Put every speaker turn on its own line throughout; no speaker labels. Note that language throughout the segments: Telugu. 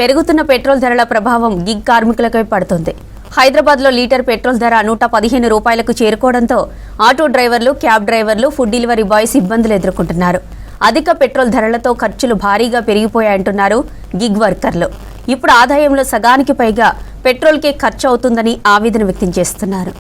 పెరుగుతున్న పెట్రోల్ ధరల ప్రభావం గిగ్ కార్మికులపై పడుతుంది. హైదరాబాద్లో లీటర్ పెట్రోల్ ధర 115 రూపాయలకు చేరుకోవడంతో ఆటో డ్రైవర్లు, క్యాబ్ డ్రైవర్లు, ఫుడ్ డెలివరీ బాయ్స్ ఇబ్బందులు ఎదుర్కొంటున్నారు. అధిక పెట్రోల్ ధరలతో ఖర్చులు భారీగా పెరిగిపోయాయంటున్నారు గిగ్ వర్కర్లు. ఇప్పుడు ఆదాయంలో సగానికి పైగా పెట్రోల్కే ఖర్చు అవుతుందని ఆవేదన వ్యక్తం చేస్తున్నారు.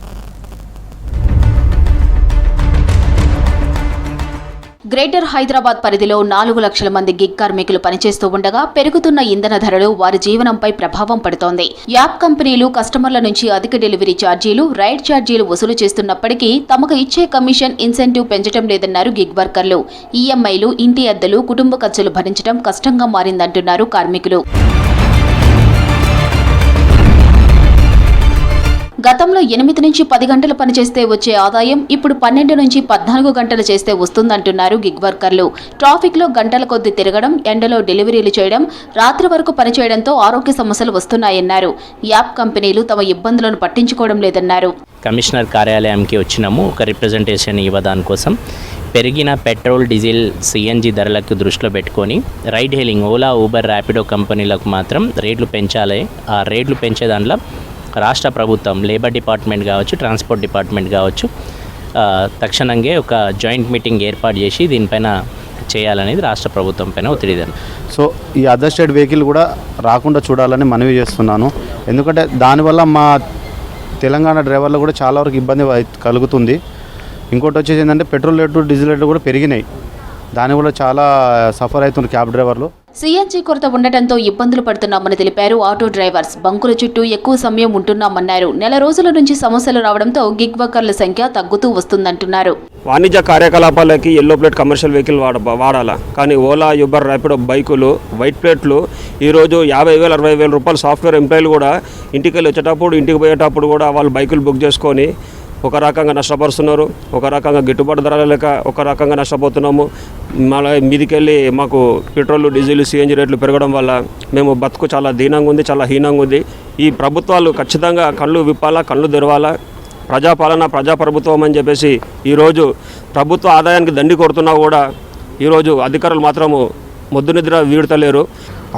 గ్రేటర్ హైదరాబాద్ పరిధిలో 4 లక్షల మంది గిగ్ కార్మికులు పనిచేస్తూ ఉండగా పెరుగుతున్న ఇంధన ధరలు వారి జీవనంపై ప్రభావం పడుతోంది. యాప్ కంపెనీలు కస్టమర్ల నుంచి అధిక డెలివరీ ఛార్జీలు, రైడ్ ఛార్జీలు వసూలు చేస్తున్నప్పటికీ తమకు ఇచ్చే కమిషన్, ఇన్సెంటివ్ పెంచడం లేదన్నారు గిగ్ వర్కర్లు. ఈఎంఐలు, ఇంటి అద్దెలు, కుటుంబ ఖర్చులు భరించడం కష్టంగా మారిందంటున్నారు కార్మికులు. గతంలో 8 నుంచి 10 గంటలు పనిచేస్తే వచ్చే ఆదాయం ఇప్పుడు 12 నుంచి 14 గంటలు చేస్తే వస్తుందంటున్నారు గిగ్ వర్కర్లు. ట్రాఫిక్లో గంటల కొద్దీ తిరగడం, ఎండలో డెలివరీలు చేయడం, రాత్రి వరకు పనిచేయడంతో ఆరోగ్య సమస్యలు వస్తున్నాయన్నారు. యాప్ కంపెనీలు తమ ఇబ్బందులను పట్టించుకోవడం లేదన్నారు.
కమిషనర్ కార్యాలయంకి వచ్చినాము ఒక రిప్రజెంటేషన్ ఇవ్వడాని కోసం. పెరిగిన పెట్రోల్, డీజిల్, సిఎన్జి ధరలకు దృష్టిలో పెట్టుకొని ride hailing, Ola, Uber, Rapido కంపెనీలకు మాత్రం రేట్లు పెంచాలి. ఆ రేట్లు పెంచే దాంట్లో రాష్ట్ర ప్రభుత్వం, లేబర్ డిపార్ట్మెంట్ కావచ్చు, ట్రాన్స్పోర్ట్ డిపార్ట్మెంట్ కావచ్చు, తక్షణంగా ఒక జాయింట్ మీటింగ్ ఏర్పాటు చేసి దీనిపైన చేయాలనేది రాష్ట్ర ప్రభుత్వం పైన ఒత్తిడిదాను.
సో ఈ అదర్ స్టేట్ వెహికల్ కూడా రాకుండా చూడాలని మనవి చేస్తున్నాను. ఎందుకంటే దానివల్ల మా తెలంగాణ డ్రైవర్లు కూడా చాలా వరకు ఇబ్బంది కలుగుతుంది. ఇంకోటి వచ్చేసి ఏంటంటే పెట్రోల్ రేటు, డీజిల్ రేటు కూడా పెరిగినాయి. దాని వల్ల చాలా సఫర్ అవుతున్నారు క్యాబ్ డ్రైవర్లు.
సిఎన్జి కొరత ఉండటంతో ఇబ్బందులు పడుతున్నామని తెలిపారు ఆటో డ్రైవర్స్. బంకుల చుట్టూ ఎక్కువ సమయం ఉంటున్నామన్నారు. నెల రోజుల నుంచి సమస్యలు రావడంతో గిగ్ వర్కర్ల సంఖ్య తగ్గుతూ వస్తుందంటున్నారు.
వాణిజ్య కార్యకలాపాలకి ఎల్లో ప్లేట్ కమర్షియల్ వెహికల్ వాడాలా, కానీ ఓలా, యూబర్, ర్యాపిడో బైకులు, వైట్ ప్లేట్లు ఈరోజు 50,000, 60,000 రూపాయలు సాఫ్ట్వేర్ ఎంప్లాయీలు కూడా ఇంటికి వెళ్ళి వచ్చేటప్పుడు, ఇంటికి పోయేటప్పుడు కూడా వాళ్ళు బైకులు బుక్ చేసుకొని ఒక రకంగా నష్టపరుస్తున్నారు. ఒక రకంగా గిట్టుబాటు ధరలు లేక ఒక రకంగా నష్టపోతున్నాము. మళ్ళీ మీదికెళ్ళి మాకు పెట్రోల్, డీజిల్, సిఎన్జి రేట్లు పెరగడం వల్ల మేము బతుకు చాలా దీనంగా ఉంది, చాలా హీనంగా ఉంది. ఈ ప్రభుత్వాలు ఖచ్చితంగా కళ్ళు విప్పాలా, కళ్ళు తెరవాలా. ప్రజాపాలన, ప్రజాప్రభుత్వం అని చెప్పేసి ఈరోజు ప్రభుత్వ ఆదాయానికి దండి కొడుతున్నా కూడా ఈరోజు అధికారులు మాత్రము మొద్దు నిద్ర వీడతలేరు.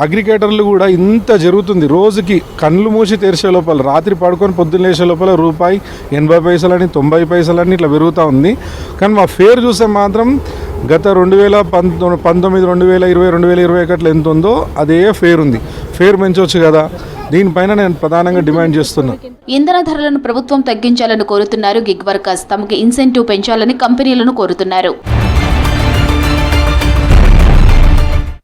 అగ్రిగేటర్లు కూడా ఇంత జరుగుతుంది. రోజుకి కళ్ళు మూసి తెరిచే లోపల, రాత్రి పడుకొని పొద్దున్న లేచే లోపల రూపాయి 80 పైసలని, 90 పైసలని ఇట్లా పెరుగుతూ ఉంది. కానీ మా ఫేర్ చూస్తే మాత్రం గత 2019, 2020, 2021 ఎంత ఉందో అదే ఫేర్ ఉంది. ఫేర్ పెంచవచ్చు కదా. దీనిపైన నేను ప్రధానంగా డిమాండ్ చేస్తున్నా.
ఇంధన ధరలను ప్రభుత్వం తగ్గించాలని కోరుతున్నారు గిగ్ వర్కర్స్. తమకు ఇన్సెంటివ్ పెంచాలని కంపెనీలను కోరుతున్నారు.